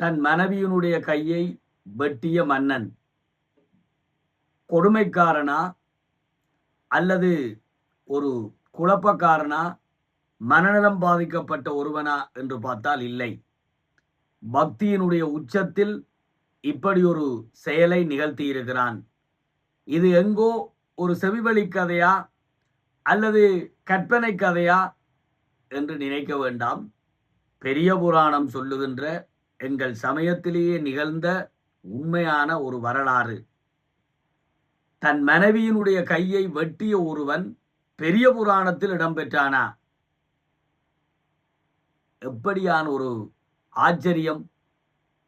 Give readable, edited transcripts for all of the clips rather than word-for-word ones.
தன் மனைவியினுடைய கையை வெட்டிய மன்னன் கொடுமைக்காரனா அல்லது ஒரு குழப்பக்காரனா, மனநலம் பாதிக்கப்பட்ட ஒருவனா என்று பார்த்தால் இல்லை. பக்தியினுடைய உச்சத்தில் இப்படி ஒரு செயலை நிகழ்த்தியிருக்கிறான். இது எங்கோ ஒரு செவிவழி கதையா அல்லது கற்பனை கதையா என்று நினைக்க வேண்டாம். பெரிய புராணம் சொல்லுகின்ற எங்கள் சமயத்திலேயே நிகழ்ந்த உண்மையான ஒரு வரலாறு. தன் மனைவியினுடைய கையை வெட்டிய ஒருவன் பெரிய புராணத்தில் இடம்பெற்றானா? எப்படியான ஒரு ஆச்சரியம்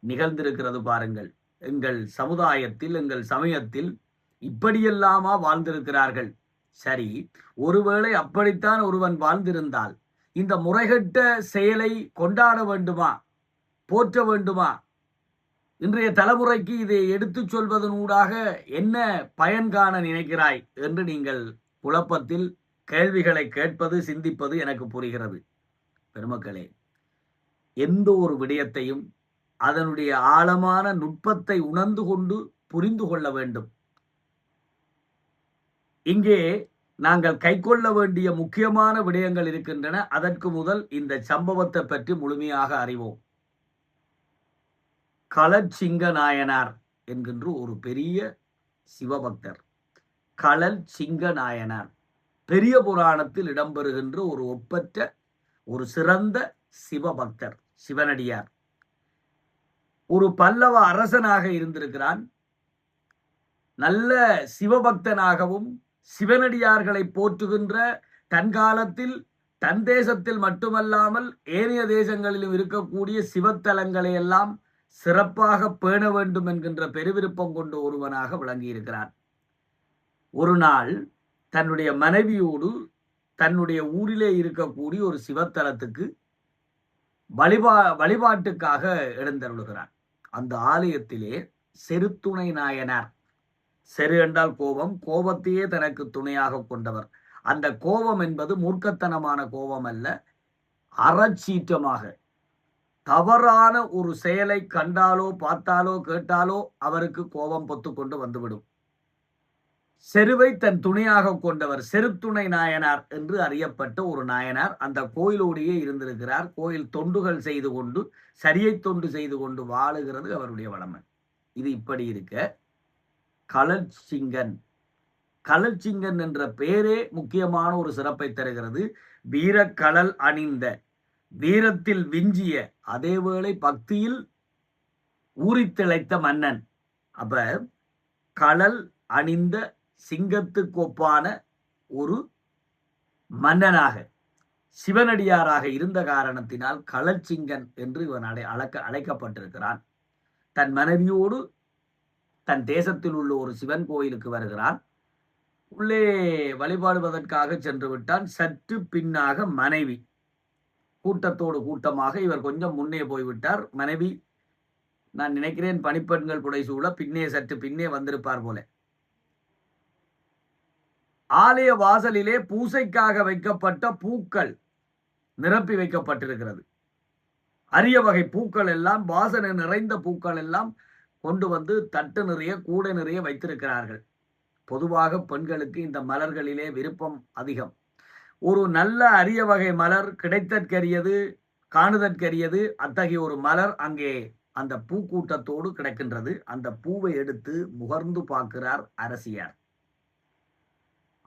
நிகழ்ந்திருக்கிறது பாருங்கள். எங்கள் சமுதாயத்தில், எங்கள் சமயத்தில் இப்படியெல்லாமா வாழ்ந்திருக்கிறார்கள்? சரி, ஒருவேளை அப்படித்தான் ஒருவன் வாழ்ந்திருந்தால் இந்த முறைகெட்ட செயலை கொண்டாட வேண்டுமா, போற்ற வேண்டுமா? இன்றைய தலைமுறைக்கு இதை எடுத்துச் சொல்வதனூடாக என்ன பயன் காண நினைக்கிறாய் என்று நீங்கள் குழப்பத்தில் கேள்விகளை கேட்பது, சிந்திப்பது எனக்கு புரிகிறது. பெருமக்களே, எந்த ஒரு விடயத்தையும் அதனுடைய ஆழமான நுட்பத்தை உணர்ந்து கொண்டு புரிந்து கொள்ள வேண்டும். இங்கே நாங்கள் கைக்கொள்ள வேண்டிய முக்கியமான விடயங்கள் இருக்கின்றன. அதற்கு முதல் இந்த சம்பவத்தை பற்றி முழுமையாக அறிவோம். களச்சிங்க நாயனார் என்கின்ற ஒரு பெரிய சிவபக்தர். களல் சிங்க நாயனார் பெரிய புராணத்தில் இடம்பெறுகின்ற ஒரு ஒப்பற்ற ஒரு சிறந்த சிவபக்தர், சிவனடியார். ஒரு பல்லவ அரசனாக இருந்திருக்கிறான். நல்ல சிவபக்தனாகவும் சிவனடியார்களை போற்றுகின்ற, தன் காலத்தில் தன் தேசத்தில் மட்டுமல்லாமல் ஏனைய தேசங்களிலும் இருக்கக்கூடிய சிவத்தலங்களை எல்லாம் சிறப்பாக பேண வேண்டும் என்கின்ற பெருவிருப்பம் கொண்ட ஒருவனாக விளங்கியிருக்கிறான். ஒரு நாள் தன்னுடைய மனைவியோடு தன்னுடைய ஊரிலே இருக்கக்கூடிய ஒரு சிவத்தலத்துக்கு வழிபாட்டுக்காக எழுந்தருளுகிறான். அந்த ஆலயத்திலே செருத்துணை நாயனார், செரு என்றால் கோபம், கோபத்தையே தனக்கு துணையாக கொண்டவர். அந்த கோபம் என்பது மூர்க்கத்தனமான கோபம் அல்ல, அறச்சீற்றமாக தவறான ஒரு செயலை கண்டாலோ பார்த்தாலோ கேட்டாலோ அவருக்கு கோபம் பொத்து கொண்டு வந்துவிடும். செருவை தன் துணையாக கொண்டவர், செருத்துணை நாயனார் என்று அறியப்பட்ட ஒரு நாயனார் அந்த கோயிலோடையே இருந்திருக்கிறார். கோயில் தொண்டுகள் செய்து கொண்டு, சரியை தொண்டு செய்து கொண்டு வாழுகிறது அவருடைய வளமை. இது இப்படி இருக்க, களச்சிங்கன், களச்சிங்கன் என்ற பெயரே முக்கியமான ஒரு சிறப்பை தருகிறது. வீரக்கழல் அணிந்த, வீரத்தில் விஞ்சிய, அதேவேளை பக்தியில் ஊறித்திளைத்த மன்னன். அப்ப களல் அணிந்த சிங்கத்துக்கு ஒப்பான ஒரு மன்னனாக, சிவனடியாராக இருந்த காரணத்தினால் களச்சிங்கன் என்று இவன் அழைக்கப்பட்டிருக்கிறான். தன் மனைவியோடு தன் தேசத்தில் உள்ள ஒரு சிவன் கோயிலுக்கு வருகிறான். உள்ளே வழிபாடுவதற்காக சென்று விட்டான். சற்று பின்னாக மனைவி, கூட்டத்தோடு கூட்டமாக இவர் கொஞ்சம் முன்னே போய்விட்டார். மனைவி, நான் நினைக்கிறேன் பணிப்பெண்கள் புடைசூழ பின்னே, சற்று பின்னே வந்திருப்பார் போல. ஆலய வாசலிலே பூசைக்காக வைக்கப்பட்ட பூக்கள் நிரப்பி வைக்கப்பட்டிருக்கிறது. அரிய வகை பூக்கள் எல்லாம், வாசனை நிறைந்த பூக்கள் எல்லாம் கொண்டு வந்து தட்டு நிறைய, கூடை நிறைய வைத்திருக்கிறார்கள். பொதுவாக பெண்களுக்கு இந்த மலர்களிலே விருப்பம் அதிகம். ஒரு நல்ல அரிய வகை மலர் கிடைத்தற்கரியது, காணுதற்கரியது. அத்தகைய ஒரு மலர் அங்கே அந்த பூக்கூட்டத்தோடு கிடக்கின்றது. அந்த பூவை எடுத்து முகர்ந்து பார்க்கிறார் அரசியார்.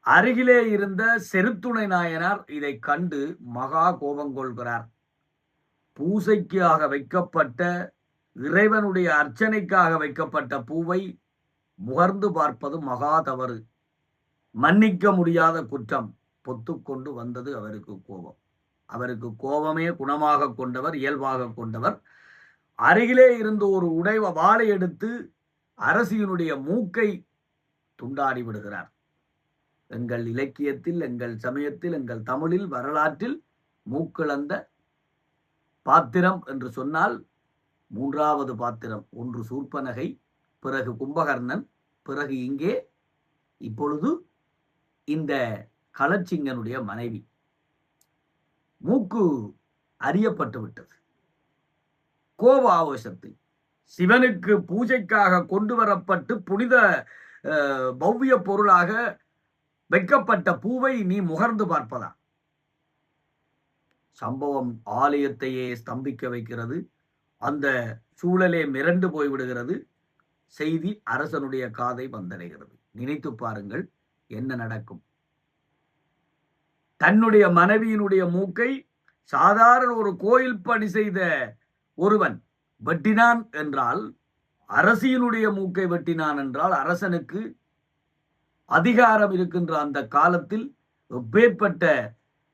அருகிலே இருந்த செருத்துணை நாயனார் இதை கண்டு மகா கோபம் கொள்கிறார். பூசைக்காக வைக்கப்பட்ட, இறைவனுடைய அர்ச்சனைக்காக வைக்கப்பட்ட பூவை முகர்ந்து பார்ப்பது மகா தவறு, மன்னிக்க முடியாத குற்றம். பொத்துக்கொண்டு வந்தது அவருக்கு கோபம். அவருக்கு கோபமே குணமாக கொண்டவர், இயல்பாக கொண்டவர். அருகிலே இருந்து ஒரு வாளை எடுத்து அரசியினுடைய மூக்கை துண்டாடி விடுகிறார். எங்கள் இலக்கியத்தில், எங்கள் சமயத்தில், எங்கள் தமிழில், வரலாற்றில் மூக்கிழந்த பாத்திரம் என்று சொன்னால் மூன்றாவது பாத்திரம். ஒன்று சூர்பனகை, பிறகு கும்பகர்ணன், பிறகு இங்கே இப்பொழுது இந்த களச்சிங்கனுடைய மனைவி. மூக்கு அறியப்பட்டு விட்டது. கோப ஆவேசத்தில் சிவனுக்கு பூஜைக்காக கொண்டு வரப்பட்டு புனித பவ்ய பொருளாக வைக்கப்பட்ட பூவை நீ முகர்ந்து பார்ப்பதா? சம்பவம் ஆலயத்தையே ஸ்தம்பிக்க வைக்கிறது. அந்த சூழலே மிரண்டு போய்விடுகிறது. செய்தி அரசனுடைய காதை வந்தடைகிறது. நினைத்து பாருங்கள் என்ன நடக்கும். தன்னுடைய மனைவியினுடைய மூக்கை சாதாரண ஒரு கோயில் பணி செய்த ஒருவன் வெட்டினான் என்றால், அரசியினுடைய மூக்கை வெட்டினான் என்றால், அரசனுக்கு அதிகாரம் இருக்கின்ற அந்த காலத்தில் எப்பேற்பட்ட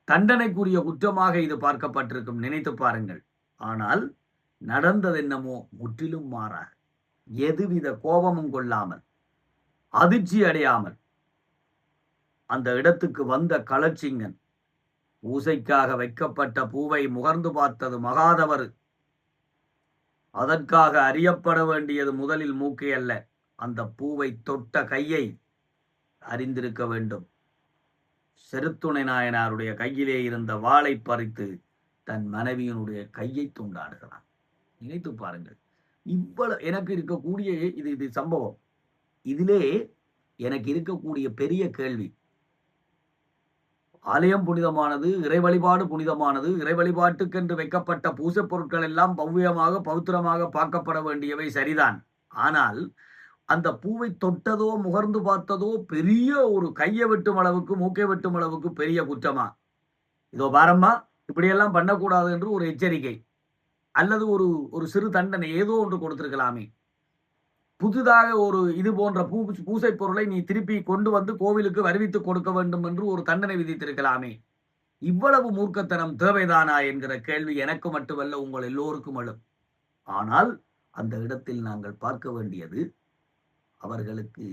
தண்டனைக்குரிய குற்றமாக இது பார்க்கப்பட்டிருக்கும். நினைத்து பாருங்கள். ஆனால் நடந்தது என்னமோ முற்றிலும் மாறாக, எதுவித கோபமும் கொள்ளாமல், அதிர்ச்சி அடையாமல் அந்த இடத்துக்கு வந்த களச்சிங்கன் பூசைக்காக வைக்கப்பட்ட பூவை முகர்ந்து பார்த்தது மகாதவறு. அதற்காக அறியப்பட வேண்டியது முதலில் மூக்கை அல்ல, அந்த பூவை தொட்ட கையை அறிந்திருக்க வேண்டும். செருத்துணை நாயனாருடைய கையிலே இருந்த வாளை பறித்து தன் மனைவியினுடைய கையை துண்டாடுகிறான். நினைத்து பாருங்கள். இவ்வளவு எனக்கு இருக்கக்கூடிய இது சம்பவம். இதிலே எனக்கு இருக்கக்கூடிய பெரிய கேள்வி, ஆலயம் புனிதமானது, இறை வழிபாடு புனிதமானது. இறை வழிபாட்டுக்கென்று வைக்கப்பட்ட பூசை பொருட்கள் எல்லாம் பவ்யமாக பவித்திரமாக பார்க்கப்பட வேண்டியவை சரிதான். ஆனால் அந்த பூவை தொட்டதோ முகர்ந்து பார்த்ததோ பெரிய ஒரு கையை வெட்டும் அளவுக்கு, மூக்கை வெட்டும் அளவுக்கு பெரிய குற்றமா? இதோ பாரம்மா, இப்படியெல்லாம் பண்ணக்கூடாது என்று ஒரு எச்சரிக்கை அல்லது ஒரு சிறு தண்டனை ஏதோ ஒன்று கொடுத்திருக்கலாமே. புதிதாக ஒரு இது போன்ற பூசை பொருளை நீ திருப்பி கொண்டு வந்து கோவிலுக்கு வருவித்து கொடுக்க வேண்டும் என்று ஒரு தண்டனை விதித்திருக்கலாமே. இவ்வளவு மூர்க்கத்தனம் தேவைதானா என்கிற கேள்வி எனக்கு மட்டுமல்ல, உங்கள் எல்லோருக்கும் எழும். ஆனால் அந்த இடத்தில் நாங்கள் பார்க்க வேண்டியது, அவர்களுக்கு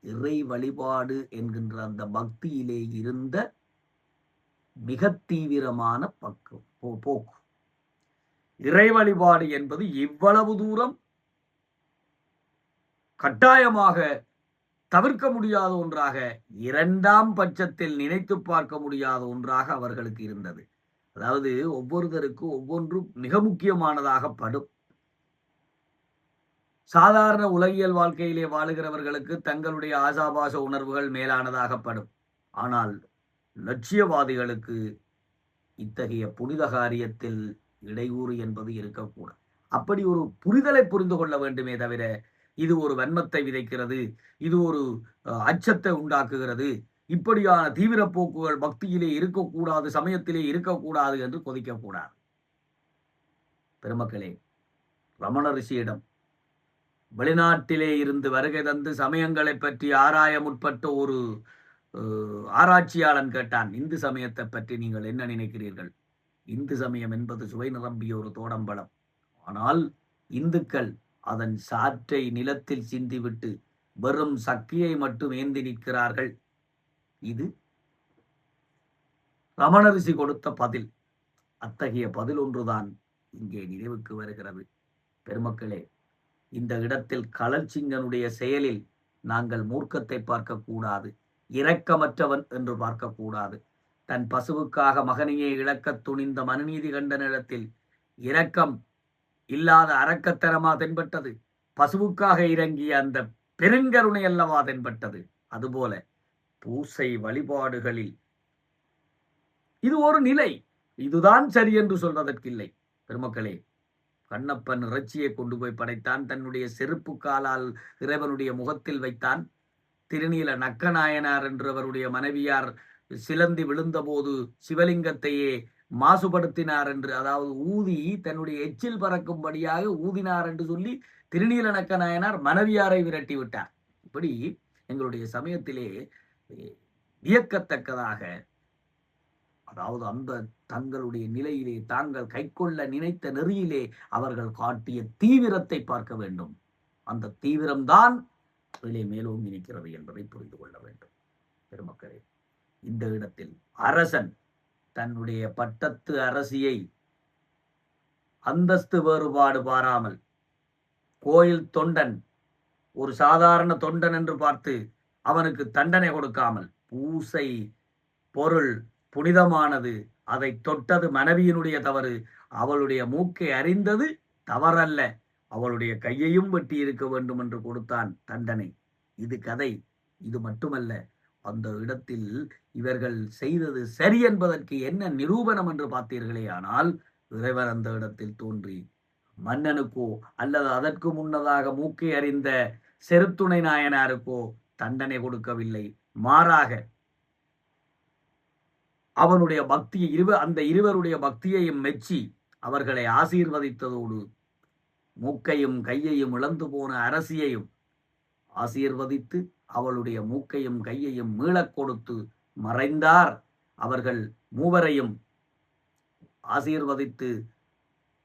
இறை வழிபாடு என்கின்ற அந்த பக்தியிலே இருந்த மிக தீவிரமான போக்கு. இறை வழிபாடு என்பது இவ்வளவு தூரம் கட்டாயமாக தவிர்க்க முடியாத ஒன்றாக, இரண்டாம் பட்சத்தில் நினைத்து பார்க்க முடியாத ஒன்றாக அவர்களுக்கு இருந்தது. அதாவது ஒவ்வொருத்தருக்கும் ஒவ்வொன்றும் மிக முக்கியமானதாக படும். சாதாரண உலகியல் வாழ்க்கையிலே வாழுகிறவர்களுக்கு தங்களுடைய ஆசாபாச உணர்வுகள் மேலானதாகப்படும். ஆனால் லட்சியவாதிகளுக்கு இத்தகைய புனித காரியத்தில் இடையூறு என்பது இருக்கக்கூடாது. அப்படி ஒரு புரிதலை புரிந்து கொள்ள வேண்டுமே தவிர, இது ஒரு வன்மத்தை விதைக்கிறது, இது ஒரு அச்சத்தை உண்டாக்குகிறது, இப்படியான தீவிர போக்குகள் பக்தியிலே இருக்கக்கூடாது, சமயத்திலே இருக்கக்கூடாது என்று கொதிக்கக்கூடாது. பெருமக்களே, ரமண ரிஷியிடம் வெளிநாட்டிலே இருந்து வருகை தந்து சமயங்களை பற்றி ஆராய முற்பட்ட ஒரு ஆராய்ச்சியாளன் கேட்டான், இந்து சமயத்தை பற்றி நீங்கள் என்ன நினைக்கிறீர்கள்? இந்து சமயம் என்பது சுவை நிரம்பிய ஒரு தோடம்பழம். ஆனால் இந்துக்கள் அதன் சாற்றை நிலத்தில் சிந்திவிட்டு வெறும் சக்கியை மட்டும் ஏந்தி நிற்கிறார்கள். இது ரமண ரிஷி கொடுத்த பதில். அத்தகைய பதில் ஒன்றுதான் இங்கே நினைவுக்கு வருகிறது. பெருமக்களே, இந்த இடத்தில் களச்சிங்கனுடைய செயலில் நாங்கள் மூர்க்கத்தை பார்க்கக்கூடாது, இரக்கமற்றவன் என்று பார்க்கக்கூடாது. தன் பசுவுக்காக மகனையே இழக்க துணிந்த மனுநீதி கண்ட நிலத்தில் இரக்கம் இல்லாத அரக்கத்தனமா தென்பட்டது? பசுவுக்காக இறங்கிய அந்த பெருங்கருணை அல்லவா தென்பட்டது? அதுபோல பூசை வழிபாடுகளில் இது ஒரு நிலை, இதுதான் சரி என்று சொல்வதற்கில்லை. பெருமக்களே, கண்ணப்பன் இறைச்சியை கொண்டு போய் படைத்தான், தன்னுடைய செருப்பு காலால் இறைவனுடைய முகத்தில் வைத்தான். திருநீல நக்கநாயனார் என்றவருடைய மனைவியார் சிலந்தி விழுந்த போது சிவலிங்கத்தையே மாசுபடுத்தினார் என்று, அதாவது ஊதி தன்னுடைய எச்சில் பறக்கும்படியாக ஊதினார் என்று சொல்லி திருநீல நக்கநாயனார் மனைவியாரை விரட்டி விட்டார். இப்படி எங்களுடைய சமயத்திலே வியக்கத்தக்கதாக, அதாவது அந்த தங்களுடைய நிலையிலே தாங்கள் கைக்கொள்ள நினைத்த நெறியிலே அவர்கள் காட்டிய தீவிரத்தை பார்க்க வேண்டும். அந்த தீவிரம்தான் அதிலே மேலோங்கி நிற்கிறது என்பதை புரிந்து கொள்ள வேண்டும். பெருமக்களே, இந்த இடத்தில் அரசன் தன்னுடைய பட்டத்து அரசியை அந்தஸ்து வேறுபாடு பாராமல், கோயில் தொண்டன் ஒரு சாதாரண தொண்டன் என்று பார்த்து அவனுக்கு தண்டனை கொடுக்காமல், பூசை பொருள் புனிதமானது, அதை தொட்டது மனைவியினுடைய தவறு, அவளுடைய மூக்கை அறிந்தது தவறல்ல, அவளுடைய கையையும் வெட்டி இருக்க வேண்டும் என்று கொடுத்தான் தண்டனை. இது கதை. இது மட்டுமல்ல, அந்த இடத்தில் இவர்கள் செய்தது சரி என்பதற்கு என்ன நிரூபணம் என்று பார்த்தீர்களே, ஆனால் இறைவன் அந்த இடத்தில் தோன்றி மன்னனுக்கோ அல்லது அதற்கு முன்னதாக மூக்கை அறிந்த செருத்துணை நாயனாருக்கோ தண்டனை கொடுக்கவில்லை. மாறாக அவனுடைய பக்தியை அந்த இருவருடைய பக்தியையும் மெச்சி அவர்களை ஆசீர்வதித்ததோடு மூக்கையும் கையையும் இழந்து போன அரசியையும் ஆசீர்வதித்து அவளுடைய மூக்கையும் கையையும் மீளக் கொடுத்து மறைந்தார். அவர்கள் மூவரையும் ஆசீர்வதித்து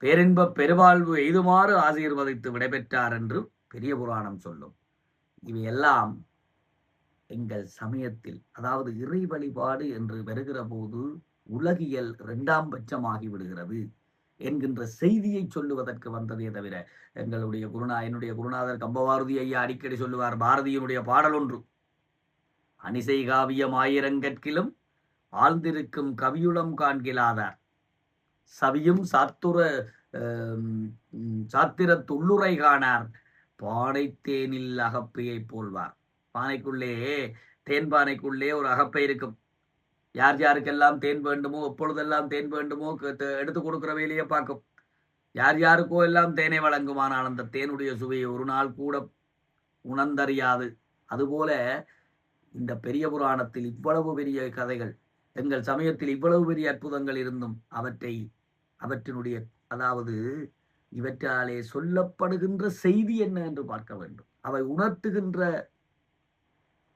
பேரின்ப பெருவாழ்வு எய்துமாறு ஆசீர்வதித்து விடைபெற்றார் என்று பெரிய புராணம் சொல்லும். இவையெல்லாம் எங்கள் சமயத்தில், அதாவது இறை வழிபாடு என்று வருகிற போது உலகியல் இரண்டாம் பட்சமாகி விடுகிறது என்கின்ற செய்தியை சொல்லுவதற்கு வந்ததே தவிர, என்னுடைய குருநாதர் கம்பவாரதி ஐயா அடிக்கடி சொல்லுவார், பாரதியினுடைய பாடல் ஒன்று, அணிசை காவியம் ஆயிரங்கற்கிலும் ஆழ்ந்திருக்கும் கவியுளம் காண்கிலாதார் சவியும் சாத்திரத்துள்ளுரை காணார் பானை தேனில் அகப்பையை போல்வார். பானைக்குள்ளே, தேன் பானைக்குள்ளே ஒரு அகப்பை இருக்கும். யார் யாருக்கெல்லாம் தேன் வேண்டுமோ, எப்பொழுதெல்லாம் தேன் வேண்டுமோ எடுத்து கொடுக்கிற வேலையை பார்க்கும். யார் யாருக்கோ எல்லாம் தேனை வழங்குமானால் அந்த தேனுடைய சுவையை ஒரு நாள் கூட உணர்ந்தறியாது. அதுபோல இந்த பெரிய புராணத்தில் இவ்வளவு பெரிய கதைகள், எங்கள் சமயத்தில் இவ்வளவு பெரிய அற்புதங்கள் இருந்தும் அவற்றினுடைய, அதாவது இவற்றாலே சொல்லப்படுகின்ற செய்தி என்ன என்று பார்க்க வேண்டும். அவை உணர்த்துகின்ற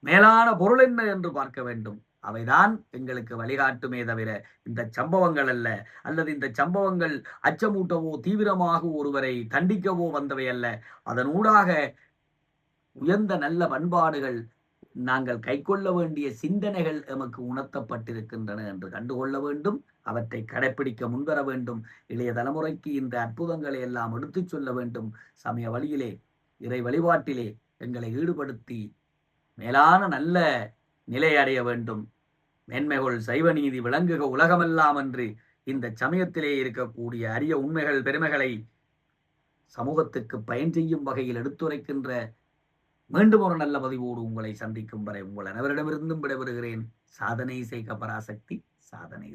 மேலான பொருள் என்ன என்று பார்க்க வேண்டும். அவைதான் எங்களுக்கு வழிகாட்டுமே தவிர இந்த சம்பவங்கள் அல்ல, அல்லது இந்த சம்பவங்கள் அச்சமூட்டவோ தீவிரமாக ஒருவரை தண்டிக்கவோ வந்தவை அல்ல. அதனூடாக உயர்ந்த நல்ல பண்பாடுகள், நாங்கள் கைக்கொள்ள வேண்டிய சிந்தனைகள் எமக்கு உணர்த்தப்பட்டிருக்கின்றன என்று கண்டுகொள்ள வேண்டும். அவற்றை கடைப்பிடிக்க முன்வர வேண்டும். இளைய தலைமுறைக்கு இந்த அற்புதங்களை எல்லாம் எடுத்துச் சொல்ல வேண்டும். சமய வழியிலே, இறை வழிபாட்டிலே எங்களை ஈடுபடுத்தி மேலான நல்ல நிலை அடைய வேண்டும். மேன்மைகள் சைவ நீதி விளங்குக உலகமெல்லாம் என்று இந்த சமயத்திலே இருக்கக்கூடிய அரிய உண்மைகள் பெருமைகளை சமூகத்துக்கு பயன் செய்யும் வகையில் எடுத்துரைக்கின்ற மீண்டும் ஒரு நல்ல பதிவோடு உங்களை சந்திக்கும் வரை உங்கள் அனைவரிடமிருந்தும் விடைபெறுகிறேன். சாதனை செய்க பராசக்தி. சாதனை